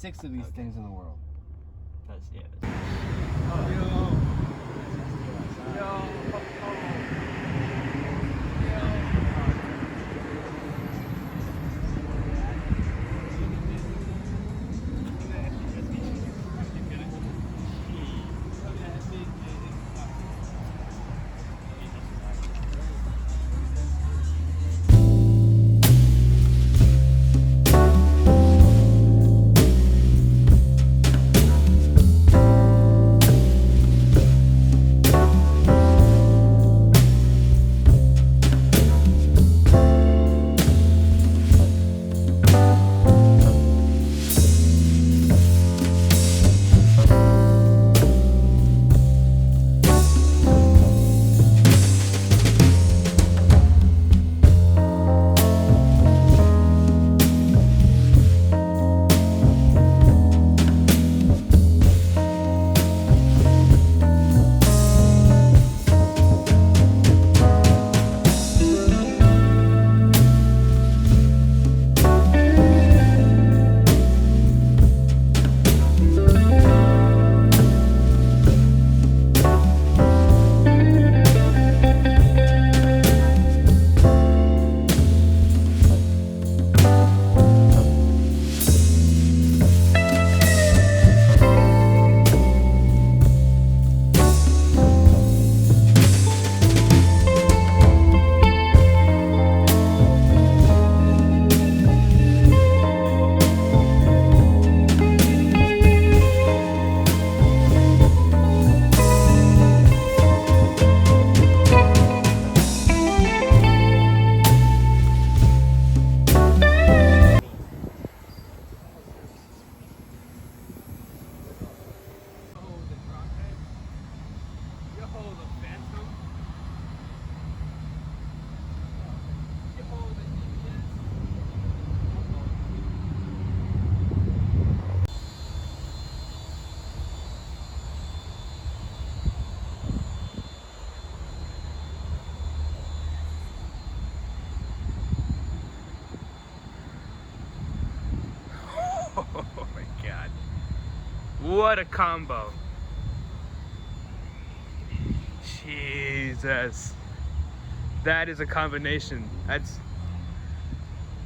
6 of these things in the world. That's, yeah. Oh my god. What a combo. Jesus. That is a combination. That's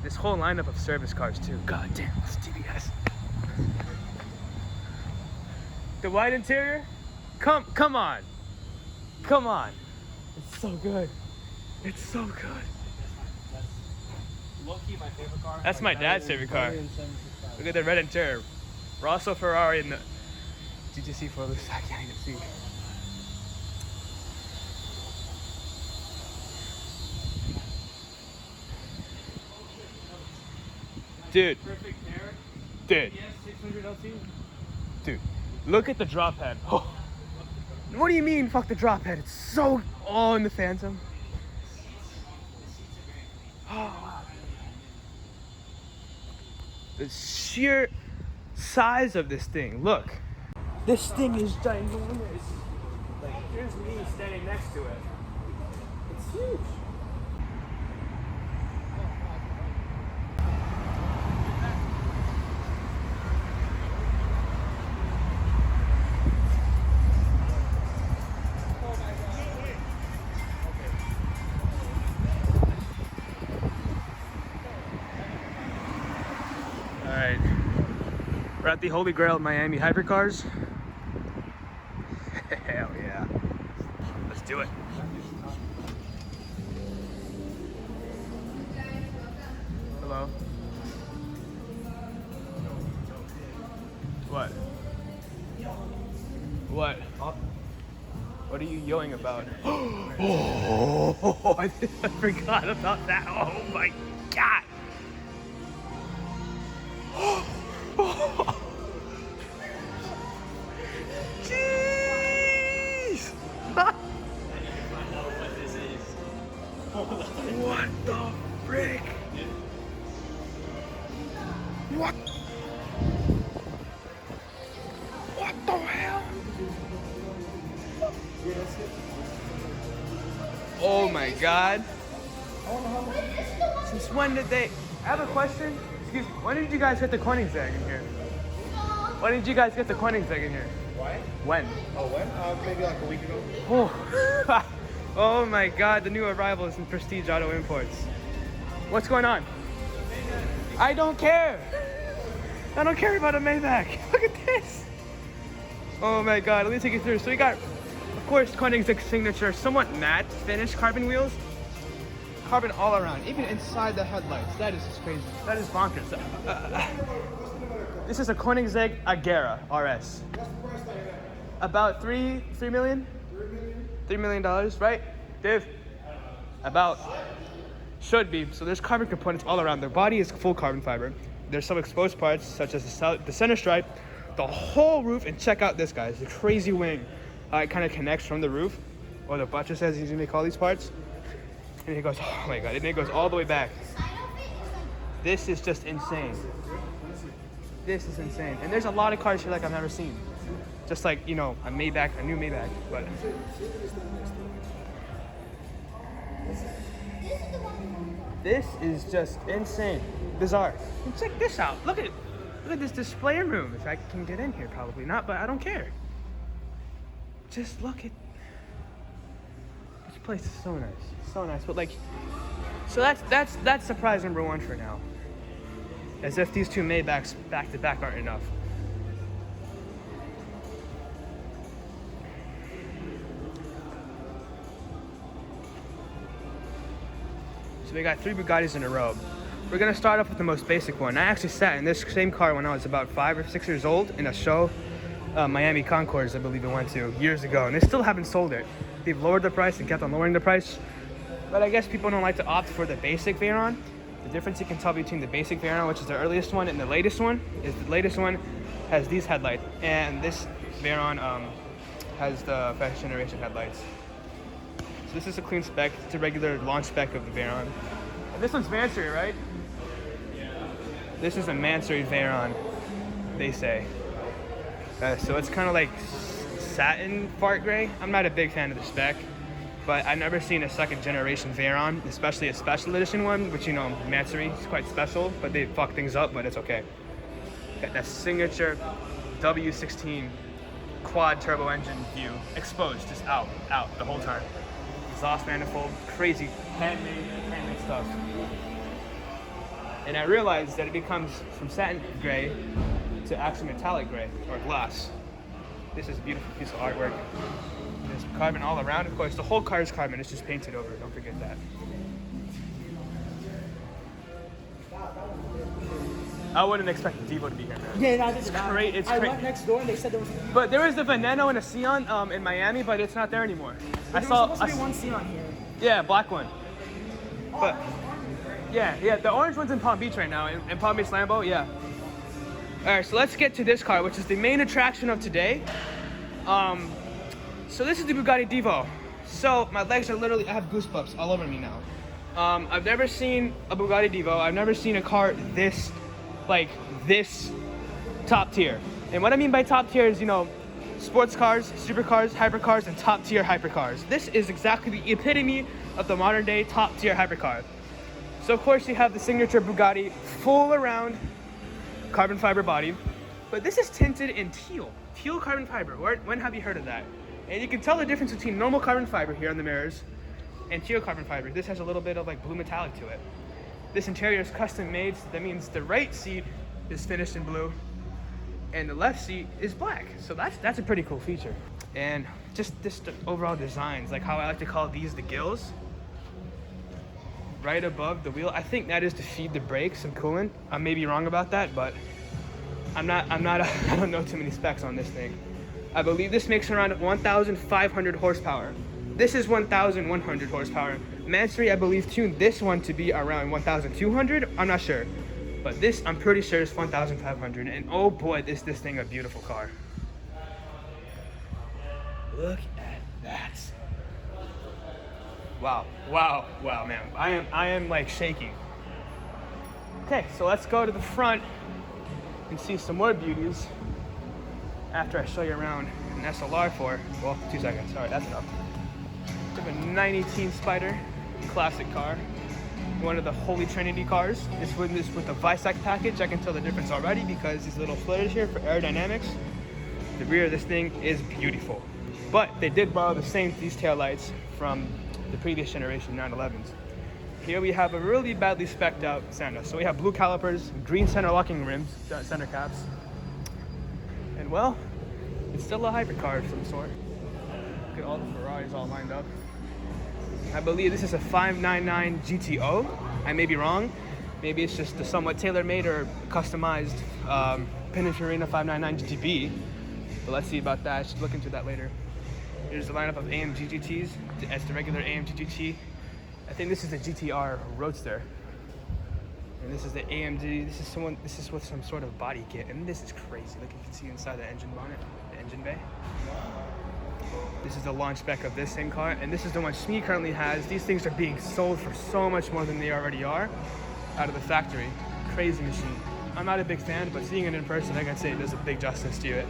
this whole lineup of service cars too. God damn, it's TBS. The white interior? Come on. Come on. It's so good. It's so good. That's low-key my favorite car. That's my dad's favorite car. Look at the red interior. Rosso Ferrari and the GTC 4 looks, I can't even see. Dude. Dude. Dude. Look at the drop head. Oh. What do you mean, fuck the drop head? It's so... Oh, in the Phantom. Oh. The sheer size of this thing. Look. This thing is ginormous. Like, here's me standing next to it. It's huge. Alright, we're at the Holy Grail of Miami Hypercars. Hell yeah. Let's do it. Hello? What? What? What are you yelling about? Oh, I forgot about that. Oh my god. Jeez! What the frick? What? What the hell? Oh my god. Since when did they... I have a question. Excuse me. When did you guys hit the Koenigsegg in here? When did you guys get the Koenigsegg in here? Why? When? Oh, when? Maybe like a week ago. Oh. Oh my God, the new arrivals in Prestige Auto Imports. What's going on? I don't care. I don't care about a Maybach. Look at this. Oh my God, let me take you through. So we got, of course, Koenigsegg signature, somewhat matte finish carbon wheels. Carbon all around, even inside the headlights. That is just crazy. That is bonkers. This is a Koenigsegg Agera RS. About $3 million? $3 million, right? Dave? About. Should be. So there's carbon components all around. Their body is full carbon fiber. There's some exposed parts, such as the center stripe, the whole roof, and check out this, guys. The crazy wing. It kind of connects from the roof, or the buttress, as you may call these parts. And it goes, oh my God, and it goes all the way back. This is just insane. This is insane. And there's a lot of cars here like I've never seen. Just like, you know, a Maybach, a new Maybach, but. This is just insane, bizarre. And check this out. Look at this display room. If I can get in here, probably not, but I don't care. Just look at this place. Is so nice, so nice. But like, so that's surprise number one for now. As if these two Maybachs back to back aren't enough. We got 3 Bugattis in a row. We're gonna start off with the most basic one. I actually sat in this same car when I was about 5 or 6 years old in a show, Miami Concours, I believe it went to, years ago, and they still haven't sold it. They've lowered the price and kept on lowering the price, but I guess people don't like to opt for the basic Veyron. The difference you can tell between the basic Veyron, which is the earliest one, and the latest one, is the latest one has these headlights, and this Veyron has the first generation headlights. This is a clean spec. It's a regular launch spec of the Veyron. And this one's Mansory, right? Yeah. This is a Mansory Veyron, they say. So it's kind of like satin fart gray. I'm not a big fan of the spec, but I've never seen a second generation Veyron, especially a special edition one, which, you know, Mansory is quite special, but they fuck things up, but it's okay. Got that signature W16 quad turbo engine view, exposed, just out the whole time. Exhaust manifold, crazy handmade stuff. And I realized that it becomes from satin gray to actually metallic gray or glass. This is a beautiful piece of artwork. There's carbon all around, of course. The whole car is carbon, it's just painted over, don't forget that. I wouldn't expect the Divo to be here, man. Yeah, no, it's great. It's I great. went next door and they said there was. But there was the Veneno and a Sion in Miami, but it's not there anymore. There was supposed to be one Sion here. Yeah, black one. But yeah, the orange one's in Palm Beach right now, in Palm Beach Lambeau, yeah. All right, so let's get to this car, which is the main attraction of today. So this is the Bugatti Divo. So my legs are literally, I have goosebumps all over me now. I've never seen a Bugatti Divo. I've never seen a car this top tier. And what I mean by top tier is, you know, sports cars, supercars, hypercars, and top tier hypercars. This is exactly the epitome of the modern day top tier hypercar. So of course you have the signature Bugatti full around carbon fiber body, but this is tinted in teal carbon fiber. When have you heard of that? And you can tell the difference between normal carbon fiber here on the mirrors and teal carbon fiber. This has a little bit of like blue metallic to it. This interior is custom made, so that means the right seat is finished in blue and the left seat is black. So that's a pretty cool feature. And just the overall designs, like how I like to call these the gills, right above the wheel. I think that is to feed the brakes and coolant. I may be wrong about that, but I don't know too many specs on this thing. I believe this makes around 1,500 horsepower. This is 1,100 horsepower. Mansory, I believe, tuned this one to be around 1,200. I'm not sure, but this, I'm pretty sure, is 1,500. And oh boy, this thing a beautiful car. Look at that! Wow, man. I am like shaking. Okay, so let's go to the front and see some more beauties after I show you around an SLR for, well, 2 seconds. All right, that's enough. We have a 918 Spider, classic car. one of the Holy Trinity cars. It's with the Visec package. I can tell the difference already because these little flares here for aerodynamics. The rear of this thing is beautiful. But they did borrow these taillights from the previous generation 911s. Here we have a really badly specced out Santa. So we have blue calipers, green center locking rims, center caps. And well, it's still a hypercar of some sort. Look at all the Ferraris all lined up. I believe this is a 599 GTO. I may be wrong. Maybe it's just a somewhat tailor-made or customized Pininfarina 599 GTB. But let's see about that. I should look into that later. Here's the lineup of AMG GTs. It's the regular AMG GT. I think this is the GTR Roadster. And this is the AMG. This is with some sort of body kit. And this is crazy. Look, you can see inside the engine bonnet, the engine bay. This is the launch spec of this same car. And this is the one Smee currently has. These things are being sold for so much more than they already are out of the factory. Crazy machine. I'm not a big fan, but seeing it in person, I can say it does a big justice to it.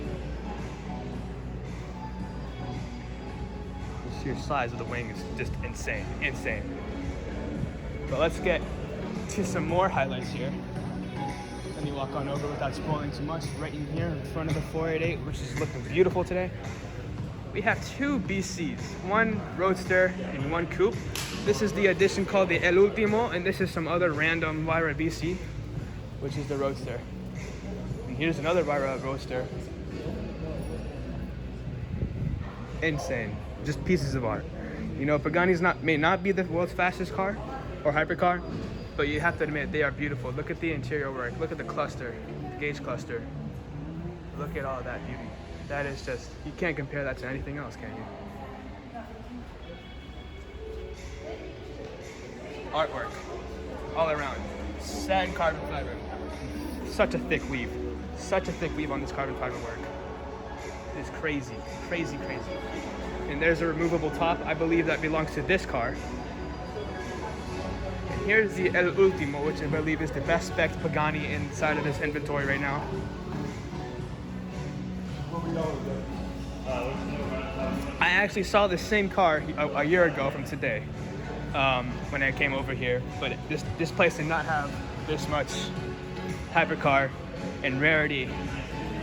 The sheer size of the wing is just insane, insane. But let's get to some more highlights here. Let me walk on over without spoiling too much. Right in here in front of the 488, which is looking beautiful today. We have two BCs, one Roadster and one Coupe. This is the edition called the El Ultimo, and this is some other random Wyra BC, which is the Roadster. And here's another Wyra Roadster. Insane, just pieces of art. You know, Pagani's may not be the world's fastest car or hypercar, but you have to admit they are beautiful. Look at the interior work, look at the cluster, the gauge cluster. Look at all that beauty. That is just, you can't compare that to anything else, can you? Artwork, all around. Satin carbon fiber. Such a thick weave. Such a thick weave on this carbon fiber work. It's crazy, crazy, crazy. And there's a removable top. I believe that belongs to this car. And here's the El Ultimo, which I believe is the best spec Pagani inside of this inventory right now. I actually saw the same car a year ago from today when I came over here, but this place did not have this much hypercar and rarity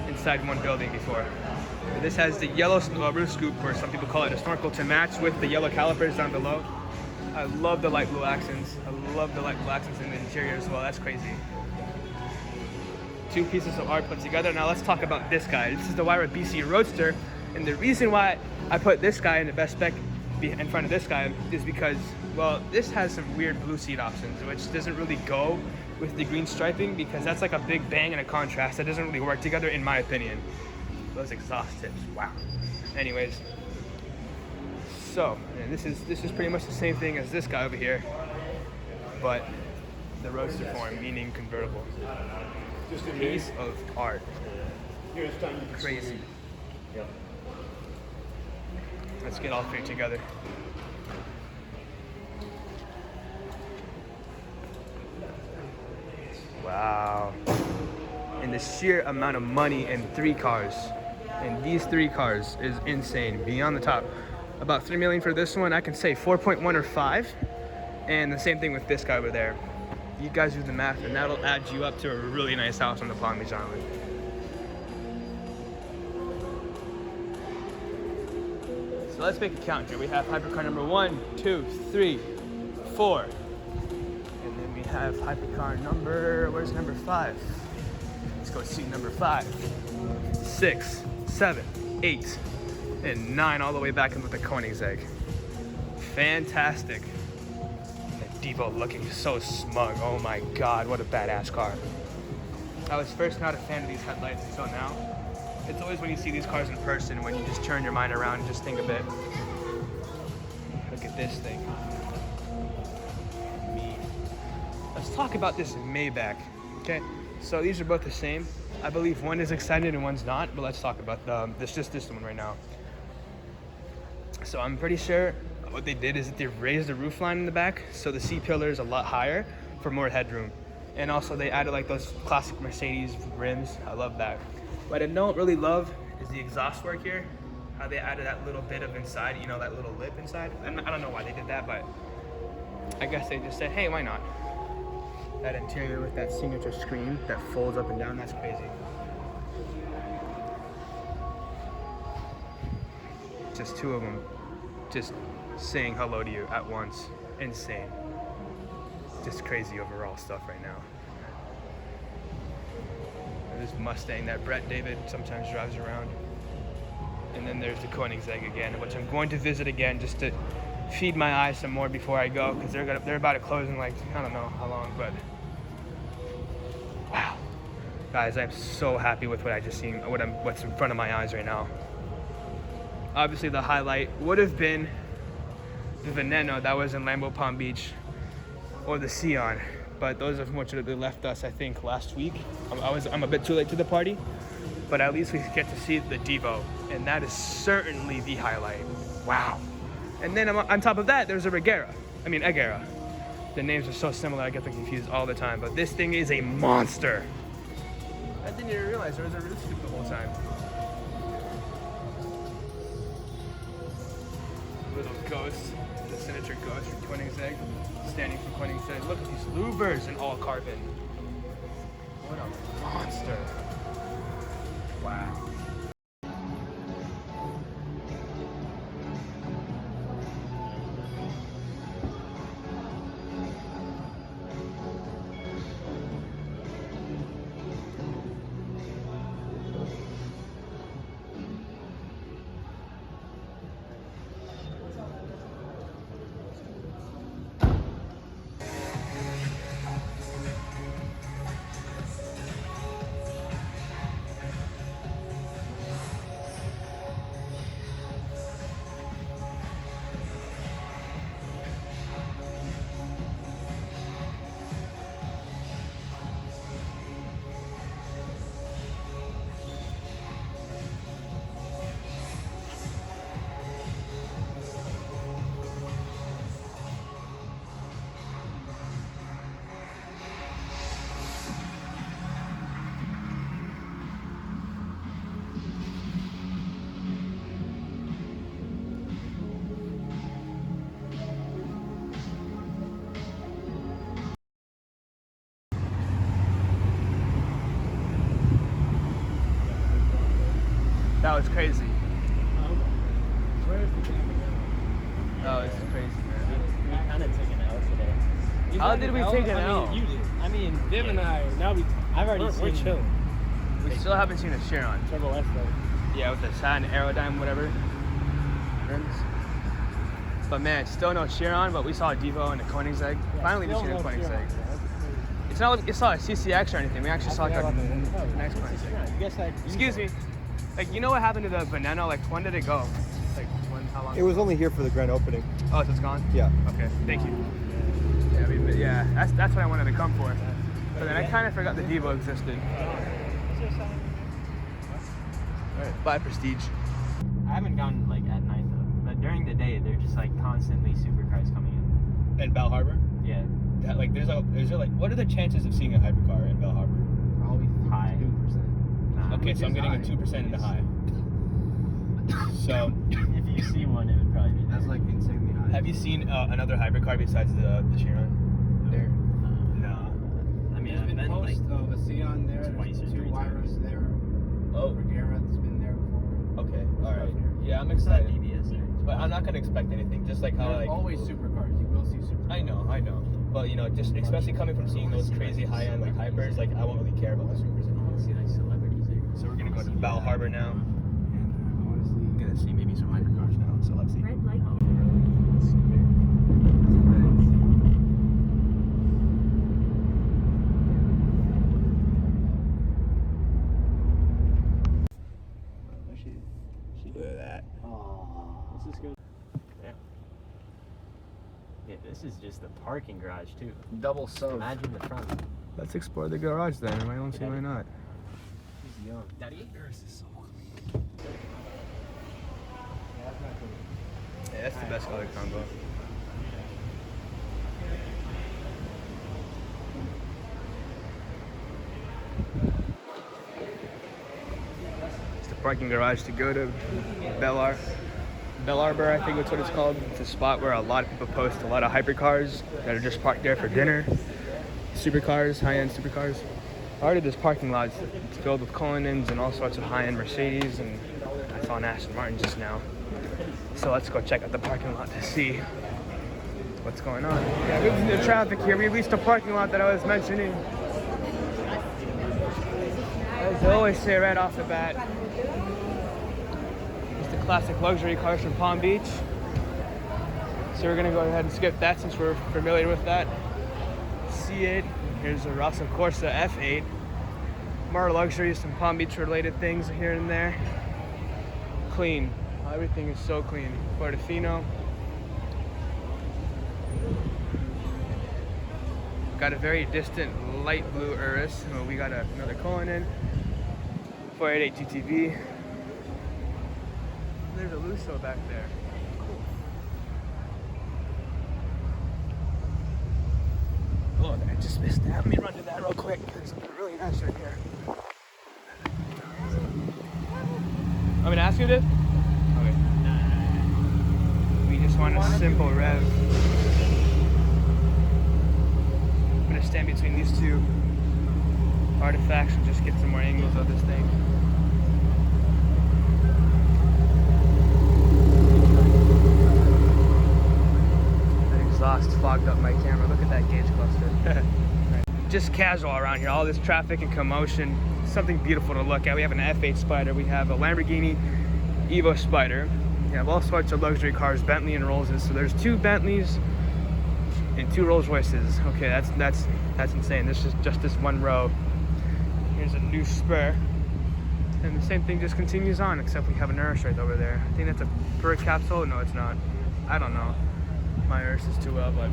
inside one building before. This has the yellow roof scoop, or some people call it a snorkel, to match with the yellow calipers down below. I love the light blue accents. I love the light blue accents in the interior as well. That's crazy. Two pieces of art put together. Now let's talk about this guy. This is the Wyra BC Roadster, and the reason why I put this guy in the best spec in front of this guy is because, well, this has some weird blue seat options, which doesn't really go with the green striping, because that's like a big bang and a contrast that doesn't really work together, in my opinion. Those exhaust tips, wow. Anyways, so and this is pretty much the same thing as this guy over here, but the Roadster form, meaning convertible. Just a piece of art. Crazy. Yeah. Let's get all three together. Wow. And the sheer amount of money in three cars. And these three cars is insane. Beyond the top. About 3 million for this one. I can say 4.1 or 5. And the same thing with this guy over there. You guys do the math, and that'll add you up to a really nice house on the Palm Beach Island. So let's make a count here. We have hypercar number 1, 2, 3, 4. And then we have hypercar number, where's number 5? Let's go see number 5, 6, 7, 8, and 9 all the way back in with the Koenigsegg. Fantastic. Divo looking so smug. Oh my god, what a badass car. I was first not a fan of these headlights until now. It's always when you see these cars in person, when you just turn your mind around and just think a bit. Look at this thing. Me. Let's talk about this Maybach. Okay, so these are both the same. I believe one is extended and one's not, but let's talk about this one right now. So I'm pretty sure what they did is that they raised the roof line in the back, so the C-pillar is a lot higher for more headroom. And also they added like those classic Mercedes rims. I love that. What I don't really love is the exhaust work here. How they added that little bit of inside, you know, that little lip inside. And I don't know why they did that, but I guess they just said, hey, why not? That interior with that signature screen that folds up and down, that's crazy. Just two of them just saying hello to you at once. Insane. Just crazy overall stuff right now. This Mustang that Brett David sometimes drives around. And then there's the Koenigsegg again, which I'm going to visit again just to feed my eyes some more before I go, because they're about to close in like, I don't know how long, but wow. Guys, I'm so happy with what I just seen, what's in front of my eyes right now. Obviously the highlight would have been the Veneno that was in Lambeau Palm Beach, or the Sion, but those unfortunately left us, I think, last week. I'm a bit too late to the party, but at least we get to see the Divo, and that is certainly the highlight. Wow. And then on top of that, there's a Egera. The names are so similar, I get them confused all the time, but this thing is a monster. I didn't even realize there was a roof scoop the whole time. Little ghost, the signature ghost from Koenigsegg, standing for Koenigsegg. Look at these louvers in all carbon. What a monster. Wow. That was crazy. That was crazy, man. We kind of took an L today. How did we take an L? You did. I mean, Viv and I, now we're chilling. We still haven't seen a Chiron. Turbo S though. Yeah, with the satin Aerodyne, whatever. Rims. But man, still no Chiron, but we saw a Divo and a Koenigsegg. Yeah, Finally we still seen a no Koenigsegg. Chiron. It's not like it's not a CCX or anything. We actually saw like a nice Koenigsegg. You guess that. Excuse me. Like, you know what happened to the Veneno? Like, when did it go? Like, how long? It was only here for the grand opening. Oh, so it's gone? Yeah. Okay, thank you. Yeah, that's what I wanted to come for. But then I kind of forgot the Divo existed. Alright, bye Prestige. I haven't gone like at night though, but during the day they're just like constantly supercars coming in. In Bal Harbour? Yeah. That, like, there's like, what are the chances of seeing a hypercar in Bal Harbour? Probably high. 2%. Okay, so I'm getting a 2% in the high. So, if you see one, it would probably be there. That's like insanely high. have you seen another hypercar besides the Chiron? There? No. I mean, There's I've been been like posts of a Sion there, twice or there's two three times. Wyras there. Oh. Regera's been there before. Okay, alright. Yeah, I'm Is that excited. DBS there? But I'm not gonna expect anything, just like how There's like... always supercars. You will see supercars. I know. But you know, just especially coming from seeing those crazy high-end like hypers, like I won't really care about the supers anymore. See like celebrities there. So we're gonna go to Bal Harbour now. And honestly, I'm gonna see maybe some hypercars now. So let's see. Red light. Look at that. This is good. Yeah. Yeah, this is just the parking garage too. double sub. Imagine the front. Let's explore the garage then. I don't see why not. He's young. Daddy? Yeah, that's the best color combo. It's the parking garage to go to Bal Harbour, I think that's what it's called. It's a spot where a lot of people post a lot of hypercars that are just parked there for dinner. supercars, high-end supercars. Already this parking lot's filled with Cullinans and all sorts of high-end Mercedes, and I saw an Aston Martin just now. So let's go check out the parking lot to see what's going on. Yeah, moving the traffic here. We reached the parking lot that I was mentioning. As I always say right off the bat, it's the classic luxury cars from Palm Beach. So we're gonna go ahead and skip that since we're familiar with that. C8, here's a Rosso Corsa F8. More luxury, some Palm Beach related things here and there. Clean, everything is so clean. Portofino. Got a very distant light blue Urus. Oh, we got another Cullinan. 488 GTV. There's a Lusso back there. Oh, I just missed that. Let me run to that real quick. There's something really nice right here. I'm gonna ask you this? Okay. We just want a simple rev. I'm gonna stand between these two artifacts and just get some more angles of this thing. That exhaust fogged up my camera. Look at that gauge cluster. Just casual around here. All this traffic and commotion. Something beautiful to look at. We have an F8 Spider. We have a Lamborghini Evo Spider. We have all sorts of luxury cars, Bentley and Rollses. So there's 2 Bentleys and 2 Rolls Royces. Okay, that's insane. This is just this one row. Here's a new Spur. And the same thing just continues on, except we have an Urus right over there. I think that's a Pura capsule. No, it's not. I don't know. My Urus is too well, but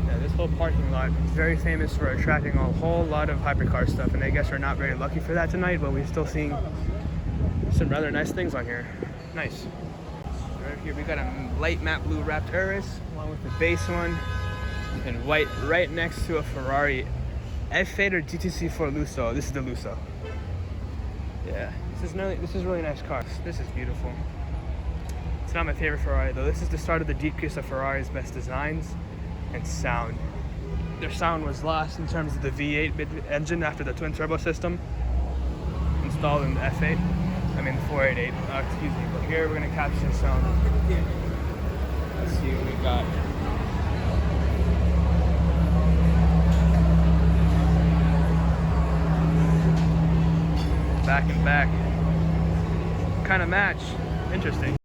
yeah, this whole parking lot is very famous for attracting a whole lot of hypercar stuff, and I guess we're not very lucky for that tonight, but we're still seeing some rather nice things on here. Nice. Right here we got a light matte blue wrapped Urus, along with the base one, and white right next to a Ferrari F8 or GTC4 Lusso. This is the Lusso. Yeah, this is a really nice car. This is beautiful. It's not my favorite Ferrari though. This is the start of the decrease of Ferrari's best designs and sound. Their sound was lost in terms of the V8 engine after the twin turbo system installed in the F8. I mean the 488. Excuse me. But here we're gonna capture the sound. Let's see what we got. Back and back. Kind of match. Interesting.